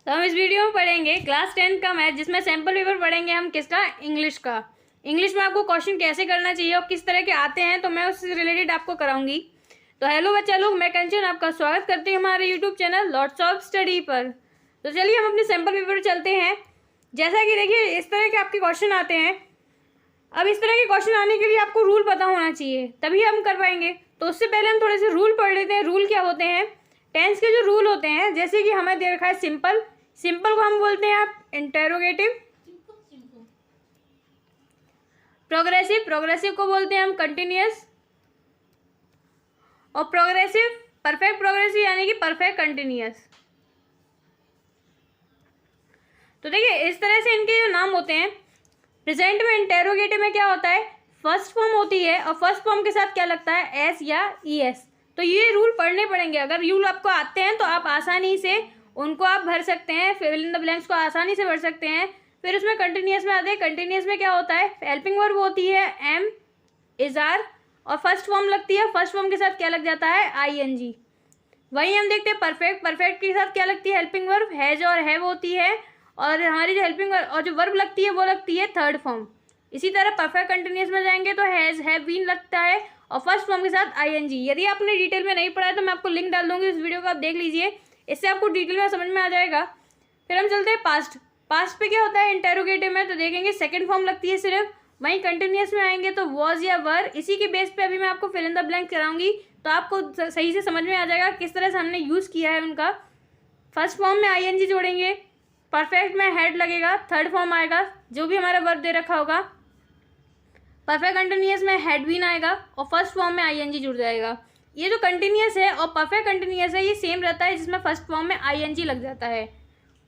तो हम इस वीडियो में पढ़ेंगे क्लास 10 का मैथ, जिसमें सैम्पल पेपर पढ़ेंगे हम किसका, इंग्लिश का। इंग्लिश में आपको क्वेश्चन कैसे करना चाहिए और किस तरह के आते हैं तो मैं उससे रिलेटेड आपको कराऊंगी। तो हेलो बच्चा लोग, मैं कंचन आपका स्वागत करती हूँ हमारे YouTube channel lots of study पर। तो चलिए हम अपने सैम्पल पेपर पर चलते हैं। जैसा कि देखिए इस तरह के आपके क्वेश्चन आते हैं। अब इस तरह के क्वेश्चन आने के लिए आपको रूल पता होना चाहिए, तभी हम कर पाएंगे। तो उससे पहले हम थोड़े से रूल पढ़ लेते हैं। रूल क्या होते हैं, टेंस के जो रूल होते हैं, जैसे कि हमें दे रखा है सिंपल। सिंपल को हम बोलते हैं आप इंटेरोगेटिव। प्रोग्रेसिव, प्रोग्रेसिव को बोलते हैं हम कंटिन्यूअस। और प्रोग्रेसिव, परफेक्ट प्रोग्रेसिव यानी कि परफेक्ट कंटिन्यूअस। तो देखिए इस तरह से इनके जो नाम होते हैं। प्रेजेंट में इंटेरोगेटिव में क्या होता है, फर्स्ट फॉर्म होती है और फर्स्ट फॉर्म के साथ क्या लगता है, एस या ई एस। तो ये रूल पढ़ने पड़ेंगे। अगर रूल आपको आते हैं तो आप आसानी से उनको आप भर सकते हैं, फिल इन द ब्लैंक्स को आसानी से भर सकते हैं। फिर उसमें कंटिन्यूअस में आते हैं। कंटिन्यूअस में क्या होता है, हेल्पिंग वर्ब होती है एम, इज आर, और फर्स्ट फॉर्म लगती है। फर्स्ट फॉर्म के साथ क्या लग जाता है, आई एन जी। वही हम देखते हैं परफेक्ट। परफेक्ट के साथ क्या लगती है, हेल्पिंग वर्ब हैज और हैव होती है। और हमारी जो हेल्पिंग वर्ब और जो वर्ब लगती है वो लगती है थर्ड फॉर्म। इसी तरह परफेक्ट कंटिन्यूअस में जाएंगे तो हैज, हैव बीन लगता है और फर्स्ट फॉर्म के साथ आई एन जी। यदि आपने डिटेल में नहीं पढ़ा है तो मैं आपको लिंक डाल दूंगी इस वीडियो को, आप देख लीजिए, इससे आपको डिटेल में समझ में आ जाएगा। फिर हम चलते हैं पास्ट। पास्ट पे क्या होता है इंटेरोगेटिव में, तो देखेंगे सेकंड फॉर्म लगती है सिर्फ। वहीं कंटिन्यूअस में आएंगे तो वॉज या वर। इसी के बेस पे अभी मैं आपको फिल इन द ब्लैंक कराऊंगी, तो आपको सही से समझ में आ जाएगा किस तरह से हमने यूज़ किया है उनका। फर्स्ट फॉर्म में आई एन जी जोड़ेंगे, परफेक्ट में हेड लगेगा, थर्ड फॉर्म आएगा जो भी हमारा वर्ब दे रखा होगा। परफेक्ट कंटिन्यूअस में हेड बीन आएगा और फर्स्ट फॉर्म में आई एन जी जुड़ जाएगा। ये जो कंटिन्यूअस है और परफेक्ट कंटिन्यूअस है ये सेम रहता है, जिसमें फर्स्ट फॉर्म में आई एन जी लग जाता है।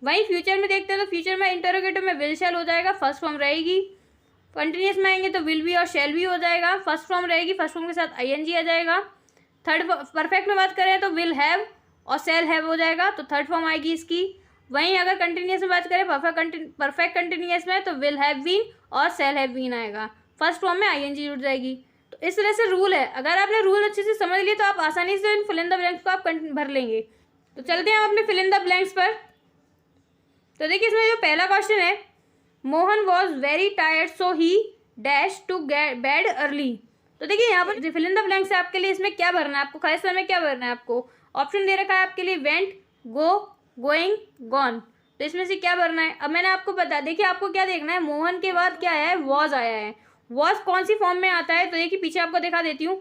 वहीं फ्यूचर में देखते हैं तो फ्यूचर में इंटरोगेटिव में विल शैल हो जाएगा, फर्स्ट फॉर्म रहेगी। कंटिन्यूअस में आएंगे तो विल भी और शैल भी हो जाएगा, फर्स्ट फॉर्म रहेगी, फर्स्ट फॉर्म के साथ आई एन जी आ जाएगा। थर्ड परफेक्ट में बात करें तो विल हैव और शैल हैव हो जाएगा, तो थर्ड फॉर्म आएगी इसकी। वहीं अगर कंटिन्यूअस में बात करें परफेक्ट कंटिन्यूअस में तो विल हैव बीन और शैल हैव बीन आएगा, फर्स्ट फॉर्म में आई एन जी जुड़ जाएगी। तो इस तरह से रूल है। अगर आपने रूल अच्छे से समझ लिए तो आप आसानी से इन फिल इन द ब्लैंक्स को आप भर लेंगे। तो चलते हैं हम अपने फिल इन द ब्लैंक्स पर। तो देखिए इसमें जो पहला क्वेश्चन है, Mohan was very tired so he dash to bed early. तो देखिए यहाँ पर फिल इन द ब्लैंक्स है आपके लिए, इसमें क्या भरना है आपको, खास समय क्या भरना है आपको। ऑप्शन दे रखा है आपके लिए वेंट, गो, गोइंग, गॉन। तो इसमें से क्या भरना है। अब मैंने आपको बता, देखिए आपको क्या देखना है, मोहन के बाद क्या आया है, वॉज आया है। वॉज कौन सी फॉर्म में आता है, तो देखिए पीछे आपको दिखा देती हूँ।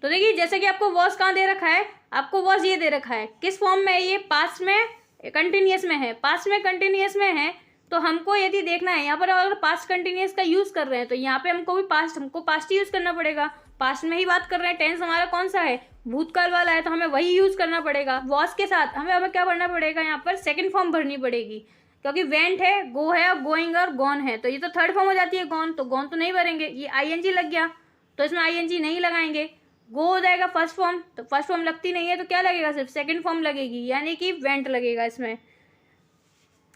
तो देखिए जैसे कि आपको वॉज कहाँ दे रखा है, आपको वॉज ये दे रखा है, किस फॉर्म में है ये, पास्ट में कंटिन्यूअस में है। पास्ट में कंटिन्यूअस में है तो हमको यदि देखना है यहाँ पर अगर पास्ट कंटिन्यूअस का यूज़ कर रहे हैं तो यहाँ पे हमको पास्ट ही यूज़ करना पड़ेगा। पास्ट में ही बात कर रहे हैं, टेंस हमारा कौन सा है, भूतकाल वाला है, तो हमें वही यूज़ करना पड़ेगा। वॉज के साथ हमें क्या भरना पड़ेगा, यहाँ पर सेकंड फॉर्म भरनी पड़ेगी, क्योंकि वेंट है, गो है और गोइंग और गॉन है, तो ये तो थर्ड फॉर्म हो जाती है गॉन, तो गॉन तो नहीं भरेंगे। ये आई एन जी लग गया तो इसमें आई एन जी नहीं लगाएंगे। गो हो जाएगा फर्स्ट फॉर्म, तो फर्स्ट फॉर्म लगती नहीं है तो क्या लगेगा, सिर्फ सेकंड फॉर्म लगेगी, यानी कि वेंट लगेगा इसमें।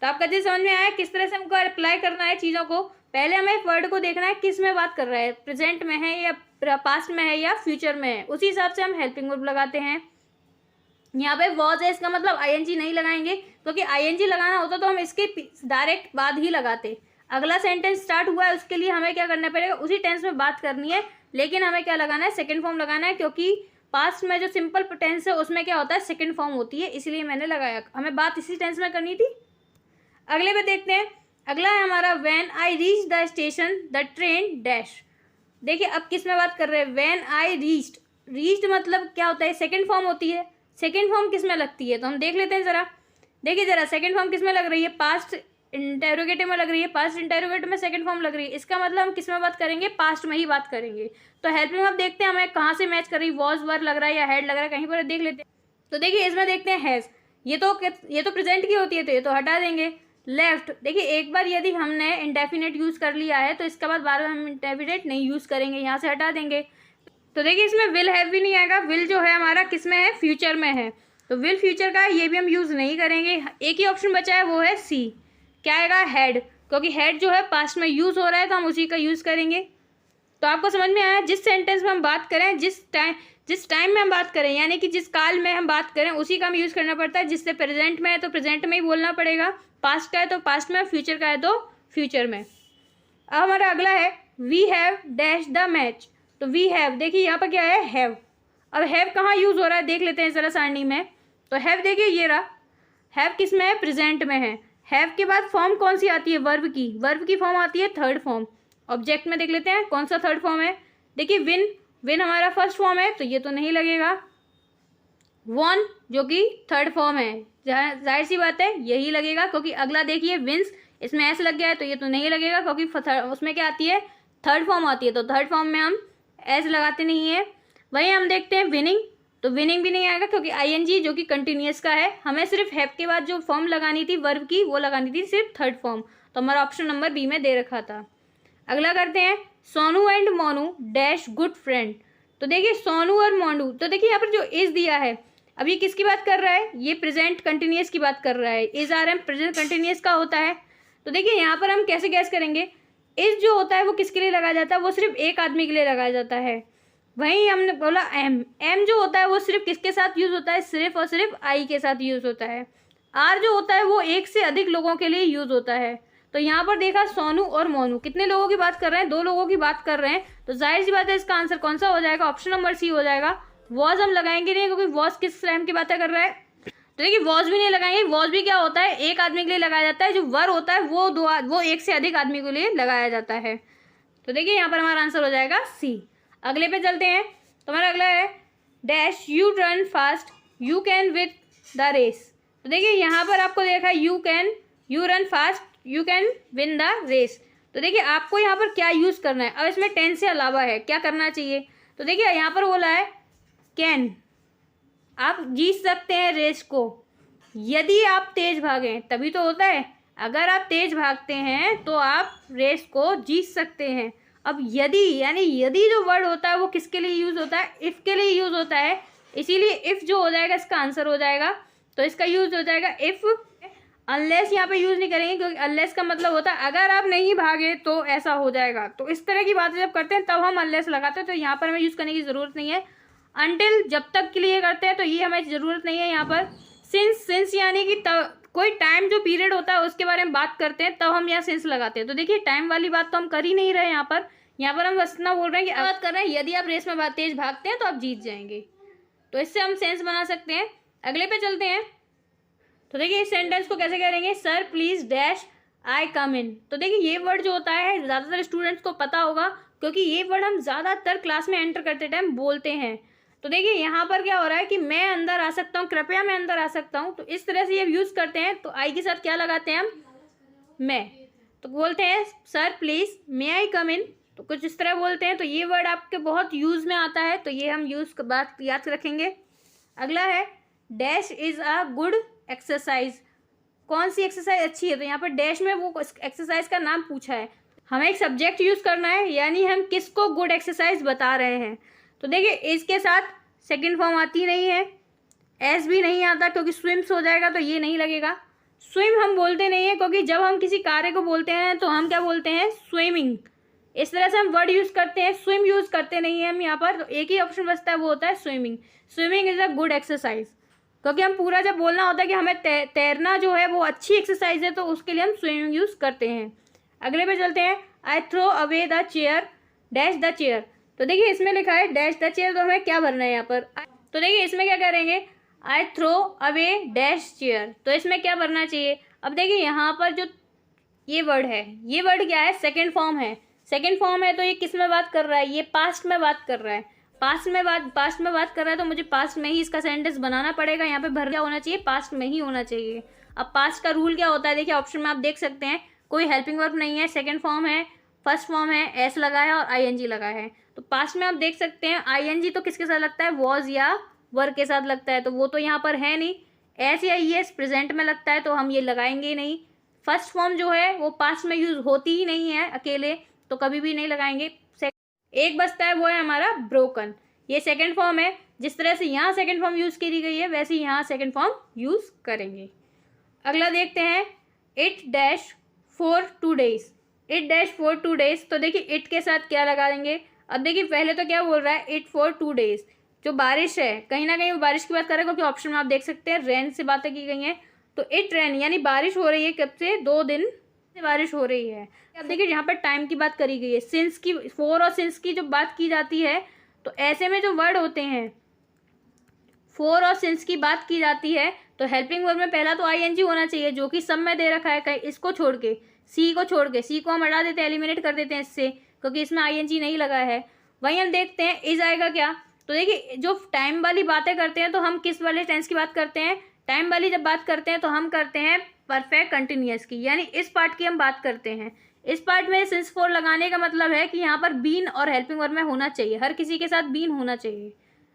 तो आपका चीज समझ में आया किस तरह से हमको अप्लाई करना है चीज़ों को। पहले हमें वर्ड को देखना है किस में बात कर रहा है, प्रेजेंट में है या पास्ट में है या फ्यूचर में है, उसी हिसाब से हम हेल्पिंग वर्ब लगाते हैं। यहाँ पे वॉज है, इसका मतलब आईएनजी नहीं लगाएंगे, क्योंकि आईएनजी लगाना होता तो हम इसके डायरेक्ट बाद ही लगाते। अगला सेंटेंस स्टार्ट हुआ है उसके लिए हमें क्या करना पड़ेगा, उसी टेंस में बात करनी है, लेकिन हमें क्या लगाना है, सेकंड फॉर्म लगाना है, क्योंकि पास्ट में जो सिंपल टेंस है उसमें क्या होता है, सेकंड फॉर्म होती है, इसलिए मैंने लगाया। हमें बात इसी टेंस में करनी थी। अगले पे देखते हैं। अगला है हमारा when I reach the station the train dash. देखिए अब किस में बात कर रहे हैं, व्हेन आई रीच्ड। रीच्ड मतलब क्या होता है, सेकंड फॉर्म होती है। सेकंड फॉर्म किस में लगती है तो हम देख लेते हैं ज़रा। देखिए ज़रा सेकंड फॉर्म किस में लग रही है, पास्ट इंटेरोगेटिव में लग रही है। पास्ट इंटेरोगेटिव में सेकंड फॉर्म लग रही है, इसका मतलब हम किस में बात करेंगे, पास्ट में ही बात करेंगे। तो हेल्पिंग वर्ब देखते हैं हमें कहाँ से मैच कर रही, वॉज वर लग रहा है या हेड लग रहा है, कहीं पर देख लेते हैं। तो देखिए इसमें देखते हैं हैज़, ये तो प्रेजेंट की होती है तो ये तो हटा देंगे। लेफ्ट, देखिए एक बार यदि हमने इंडेफिनेट यूज़ कर लिया है तो इसके बाद बार बार हम इंडेफिनेट नहीं यूज़ करेंगे, यहाँ से हटा देंगे। तो देखिए इसमें विल हैव भी नहीं आएगा, विल जो है हमारा किस में है, फ्यूचर में है, तो विल फ्यूचर का ये भी हम यूज़ नहीं करेंगे। एक ही ऑप्शन बचा है वो है सी, क्या आएगा, हेड, क्योंकि हेड जो है पास्ट में यूज़ हो रहा है तो हम उसी का यूज़ करेंगे। तो आपको समझ में आया, जिस सेंटेंस में हम बात करें, जिस जिस टाइम में हम बात करें, यानी कि जिस काल में हम बात करें उसी का हम यूज़ करना पड़ता है। जिससे प्रेजेंट में है तो प्रेजेंट में ही बोलना पड़ेगा, पास्ट का है तो पास्ट में, फ्यूचर का है तो फ्यूचर में। अब हमारा अगला है we have dash the match. तो वी हैव, देखिए यहाँ पर क्या है, हैव। अब हैव कहाँ यूज़ हो रहा है देख लेते हैं ज़रा सारणी में। तो हैव देखिए ये रहा, हैव किस में है, प्रेजेंट में है। हैव के बाद फॉर्म कौन सी आती है, वर्ब की। वर्ब की फॉर्म आती है थर्ड फॉर्म। ऑब्जेक्ट में देख लेते हैं कौन सा थर्ड फॉर्म है। देखिए विन, विन हमारा फर्स्ट फॉर्म है तो ये तो नहीं लगेगा। वॉन जो कि थर्ड फॉर्म है, जाहिर सी बात है यही लगेगा, क्योंकि अगला देखिए विंस, इसमें एस लग गया है तो ये तो नहीं लगेगा, क्योंकि उसमें क्या आती है, थर्ड फॉर्म आती है। तो थर्ड फॉर्म में हम एस लगाते नहीं है। वहीं हम देखते हैं विनिंग, तो विनिंग भी नहीं आएगा, क्योंकि आईएनजी जो कि कंटिन्यूअस का है। हमें सिर्फ हैव के बाद जो फॉर्म लगानी थी वर्ब की, वो लगानी थी सिर्फ थर्ड फॉर्म। तो हमारा ऑप्शन नंबर बी में दे रखा था। अगला करते हैं Sonu and Monu dash good friend. तो देखिए सोनू और मोनू, तो देखिए यहाँ पर जो इज दिया है, अब ये किसकी बात कर रहा है, ये प्रेजेंट कंटिन्यूअस की बात कर रहा है। Is are am present continuous का होता है। तो देखिए यहाँ पर हम कैसे गैस करेंगे, इज जो होता है वो किसके लिए लगाया जाता है, वो सिर्फ एक आदमी के लिए लगाया जाता है। वहीं हमने बोला एम, एम जो होता है वो सिर्फ किसके साथ यूज़ होता है, सिर्फ और सिर्फ आई के साथ यूज़ होता है। आर जो होता है वो एक से अधिक लोगों के लिए यूज़ होता है। तो यहाँ पर देखा सोनू और मोनू, कितने लोगों की बात कर रहे हैं, दो लोगों की बात कर रहे हैं। तो जाहिर सी बात है इसका आंसर कौन सा हो जाएगा, ऑप्शन नंबर सी हो जाएगा। वॉज हम लगाएंगे नहीं, क्योंकि वॉज किस टाइम की बातें कर रहा है। तो देखिए वॉज भी नहीं लगाएंगे। वॉज भी क्या होता है, एक आदमी के लिए लगाया जाता है। जो वर होता है वो एक से अधिक आदमी के लिए लगाया जाता है। तो देखिए यहाँ पर हमारा आंसर हो जाएगा सी। अगले पे चलते हैं। तो हमारा अगला है dash you run fast you can with the race. तो देखिए यहाँ पर आपको देखा है you run fast you can win the race. तो देखिए आपको यहाँ पर क्या यूज़ करना है। अब इसमें टेन से अलावा है, क्या करना चाहिए। तो देखिए यहाँ पर बोला है कैन, आप जीत सकते हैं रेस को यदि आप तेज भागें, तभी तो होता है। अगर आप तेज भागते हैं तो आप रेस को जीत सकते हैं। अब यदि, यानी यदि जो वर्ड होता है वो किसके लिए यूज़ होता है, इफ़ के लिए यूज़ होता है। इसीलिए इफ़ जो हो जाएगा इसका आंसर हो जाएगा। तो इसका यूज़ हो जाएगा इफ़। अनलेस यहाँ पे यूज़ नहीं करेंगे, क्योंकि अनलेस का मतलब होता है अगर आप नहीं भागे तो ऐसा हो जाएगा। तो इस तरह की बातें जब करते हैं तब हम अनलेस लगाते हैं। तो यहाँ पर हमें यूज़ करने की ज़रूरत नहीं है। अनटिल जब तक के लिए करते हैं तो ये हमें ज़रूरत नहीं है यहाँ पर। सिंस यानी कि कोई टाइम जो पीरियड होता है उसके बारे में बात करते हैं तब हम यहाँ सिंस लगाते हैं। तो देखिए टाइम वाली बात तो हम कर ही नहीं रहे यहाँ पर हम बस इतना बोल रहे हैं कि बात कर रहे हैं यदि आप रेस में तेज भागते हैं तो आप जीत जाएंगे। तो इससे हम सेंस बना सकते हैं। अगले पे चलते हैं। तो देखिए इस सेंटेंस को कैसे करेंगे, सर प्लीज डैश आई कम इन। तो देखिए ये वर्ड जो होता है ज़्यादातर स्टूडेंट्स को पता होगा, क्योंकि ये वर्ड हम ज़्यादातर क्लास में एंटर करते टाइम बोलते हैं। तो देखिए यहाँ पर क्या हो रहा है कि मैं अंदर आ सकता हूँ, कृपया मैं अंदर आ सकता हूँ। तो इस तरह से ये यूज़ करते हैं। तो आई के साथ क्या लगाते हैं हम, मैं। तो बोलते हैं सर प्लीज़ मे आई कम इन, तो कुछ इस तरह बोलते हैं। तो ये वर्ड आपके बहुत यूज़ में आता है, तो ये हम यूज़ बात याद रखेंगे। अगला है dash is a good exercise. कौन सी एक्सरसाइज अच्छी है, तो यहाँ पर डैश में वो एक्सरसाइज का नाम पूछा है। हमें एक सब्जेक्ट यूज़ करना है, यानी हम किसको गुड एक्सरसाइज बता रहे हैं। तो देखिए इसके साथ सेकंड फॉर्म आती नहीं है, एस भी नहीं आता, क्योंकि स्विम्स हो जाएगा तो ये नहीं लगेगा। स्विम हम बोलते नहीं हैं, क्योंकि जब हम किसी कार्य को बोलते हैं तो हम क्या बोलते हैं, स्विमिंग। इस तरह से हम वर्ड यूज़ करते हैं, स्विम यूज़ करते नहीं हैं हम यहाँ पर। तो एक ही ऑप्शन बचता है, वो होता है swimming. Swimming is a good exercise, क्योंकि हम पूरा जब बोलना होता है कि हमें तैरना जो है वो अच्छी एक्सरसाइज है, तो उसके लिए हम स्विमिंग यूज़ करते हैं। अगले पे चलते हैं। I throw away the chair dash the chair. तो देखिए इसमें लिखा है डैश द चेयर, तो हमें क्या भरना है यहाँ पर। तो देखिए इसमें क्या करेंगे, I throw away dash chair. तो इसमें क्या भरना चाहिए। अब देखिए यहाँ पर जो ये वर्ड है, ये वर्ड क्या है, सेकेंड फॉर्म है। सेकेंड फॉर्म है तो ये किस में बात कर रहा है, ये पास्ट में बात कर रहा है। पास्ट में बात कर रहा है, तो मुझे पास्ट में ही इसका सेंटेंस बनाना पड़ेगा। यहाँ पे भर क्या होना चाहिए, पास्ट में ही होना चाहिए। अब पास्ट का रूल क्या होता है, देखिए ऑप्शन में आप देख सकते हैं, कोई हेल्पिंग वर्ब नहीं है, सेकंड फॉर्म है, फर्स्ट फॉर्म है, एस लगा है और आईएनजी लगा है। तो पास्ट में आप देख सकते हैं आईएनजी तो किसके साथ लगता है, वॉज या वर के साथ लगता है, तो वो तो यहाँ पर है नहीं। एस या ईएस प्रेजेंट में लगता है, तो हम ये लगाएंगे ही नहीं। फर्स्ट फॉर्म जो है वो पास्ट में यूज होती ही नहीं है अकेले, तो कभी भी नहीं लगाएंगे। एक बचता है, वो है हमारा ब्रोकन। ये सेकंड फॉर्म है। जिस तरह से यहाँ सेकंड फॉर्म यूज़ करी गई है, वैसे ही यहाँ सेकंड फॉर्म यूज़ करेंगे। अगला देखते हैं, it dash for 2 days। It dash for 2 days। तो देखिए इट के साथ क्या लगा देंगे। अब देखिए पहले तो क्या बोल रहा है, इट फॉर 2 days। जो बारिश है, कहीं ना कहीं वो बारिश की बात कर रहे हैं, क्योंकि ऑप्शन में आप देख सकते हैं रेन से बातें की गई हैं। तो इट रेन यानी बारिश हो रही है, कब से, 2 दिन से बारिश हो रही है। अब देखिए यहाँ पर टाइम की बात करी गई है, सिंस की, फोर और सिंस की जब बात की जाती है तो ऐसे में जो वर्ड होते हैं, फोर और सिंस की बात की जाती है तो हेल्पिंग वर्ब में पहला तो आईएनजी होना चाहिए, जो कि सब में दे रखा है। कहीं इसको छोड़ के, सी को छोड़ के, सी को हम हटा देते हैं, एलिमिनेट कर देते हैं इससे, क्योंकि इसमें आईएनजी नहीं लगा है। वहीं हम देखते हैं इज आएगा क्या। तो देखिए जो टाइम वाली बातें करते हैं तो हम किस वाले टेंस की बात करते हैं, टाइम वाली जब बात करते हैं तो हम करते हैं परफेक्ट कंटिन्यूअस की, यानी इस पार्ट की हम बात करते हैं। इस पार्ट में सिंस फोर लगाने का मतलब है कि यहाँ पर बीन और हेल्पिंग वर्ब में होना चाहिए, हर किसी के साथ बीन होना चाहिए,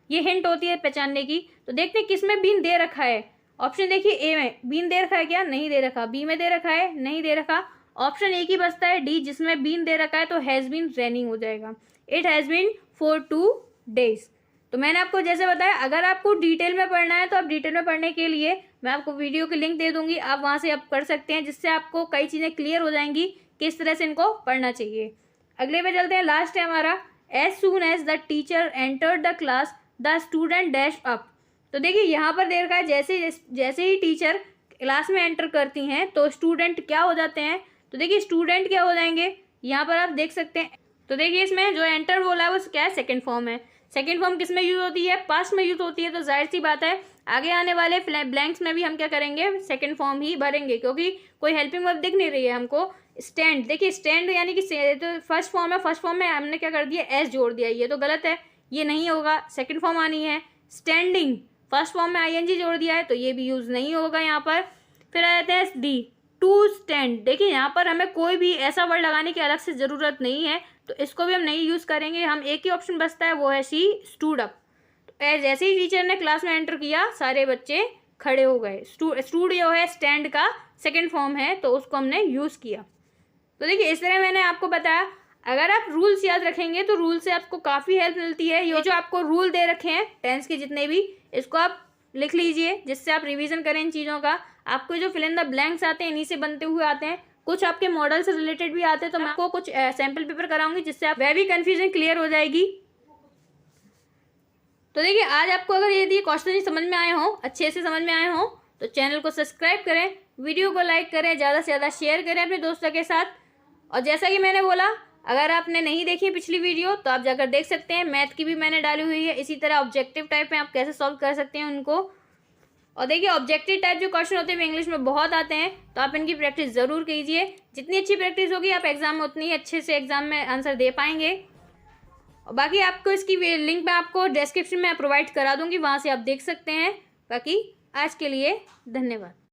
ये हिंट होती है पहचानने की। तो देखते हैं किस में बीन दे रखा है। ऑप्शन देखिए ए में बीन दे रखा है क्या, नहीं दे रखा। बी में दे रखा है, नहीं दे रखा। ऑप्शन एक ही बचता है डी, जिसमें बीन दे रखा है, तो हैज़ बीन रेनिंग हो जाएगा। It has been for 2 days। तो मैंने आपको जैसे बताया, अगर आपको डिटेल में पढ़ना है तो आप डिटेल में पढ़ने के लिए मैं आपको वीडियो की लिंक दे दूंगी, आप वहाँ से आप पढ़ सकते हैं, जिससे आपको कई चीज़ें क्लियर हो जाएंगी किस तरह से इनको पढ़ना चाहिए। अगले पे चलते हैं, लास्ट है हमारा, as soon as the teacher entered the class the student dash up. तो देखिए यहाँ पर दे रखा है जैसे ही टीचर क्लास में एंटर करती हैं तो स्टूडेंट क्या हो जाते हैं। तो देखिए स्टूडेंट क्या हो जाएंगे, यहाँ पर आप देख सकते हैं। तो देखिए इसमें जो एंटर बोला है वो क्या है, सेकंड फॉर्म है। सेकंड फॉर्म किस में यूज होती है, पास्ट में यूज होती है। तो जाहिर सी बात है आगे आने वाले ब्लैंक्स में भी हम क्या करेंगे, सेकंड फॉर्म ही भरेंगे, क्योंकि कोई हेल्पिंग वर्ब दिख नहीं रही है हमको। स्टैंड, देखिए स्टैंड यानी कि तो फर्स्ट फॉर्म है, फर्स्ट फॉर्म में हमने क्या कर दिया, एस जोड़ दिया, ये तो गलत है, ये नहीं होगा, सेकंड फॉर्म आनी है। स्टैंडिंग, फर्स्ट फॉर्म में आईएनजी जोड़ दिया है तो ये भी यूज नहीं होगा यहाँ पर। फिर आ जाते हैं डी, टू स्टैंड। देखिए यहाँ पर हमें कोई भी ऐसा वर्ड लगाने की अलग से ज़रूरत नहीं है, तो इसको भी हम नहीं यूज़ करेंगे। हम एक ही ऑप्शन बचता है, वो है सी, स्टूड अप। तो जैसे ही टीचर ने क्लास में एंटर किया सारे बच्चे खड़े हो गए। स्टूड जो है स्टैंड का सेकंड फॉर्म है, तो उसको हमने यूज़ किया। तो देखिए इस तरह मैंने आपको बताया, अगर आप रूल्स याद रखेंगे तो रूल से आपको काफ़ी हेल्प मिलती है। ये जो आपको रूल दे रखे हैं टेंस के जितने भी, इसको आप लिख लीजिए, जिससे आप रिवीजन करें इन चीज़ों का। आपको जो फिल इन द ब्लैंक्स आते हैं इन्हीं से बनते हुए आते हैं, कुछ आपके मॉडल से रिलेटेड भी आते हैं। तो मैं आपको कुछ सैम्पल पेपर कराऊंगी, जिससे आप वह भी कन्फ्यूजन क्लियर हो जाएगी। तो देखिए आज आपको अगर यदि क्वेश्चन समझ में आए हों, अच्छे से समझ में आए हों, तो चैनल को सब्सक्राइब करें, वीडियो को लाइक करें, ज़्यादा से ज़्यादा शेयर करें अपने दोस्तों के साथ। और जैसा कि मैंने बोला, अगर आपने नहीं देखी पिछली वीडियो तो आप जाकर देख सकते हैं, मैथ की भी मैंने डाली हुई है। इसी तरह ऑब्जेक्टिव टाइप में आप कैसे सॉल्व कर सकते हैं उनको। और देखिए ऑब्जेक्टिव टाइप जो क्वेश्चन होते हैं इंग्लिश में बहुत आते हैं, तो आप इनकी प्रैक्टिस ज़रूर कीजिए। जितनी अच्छी प्रैक्टिस होगी आप एग्जाम में उतनी ही अच्छे से एग्जाम में आंसर दे पाएंगे। और बाकी आपको इसकी लिंक मैं आपको डिस्क्रिप्शन में प्रोवाइड करा दूंगी, वहाँ से आप देख सकते हैं। बाकी आज के लिए धन्यवाद।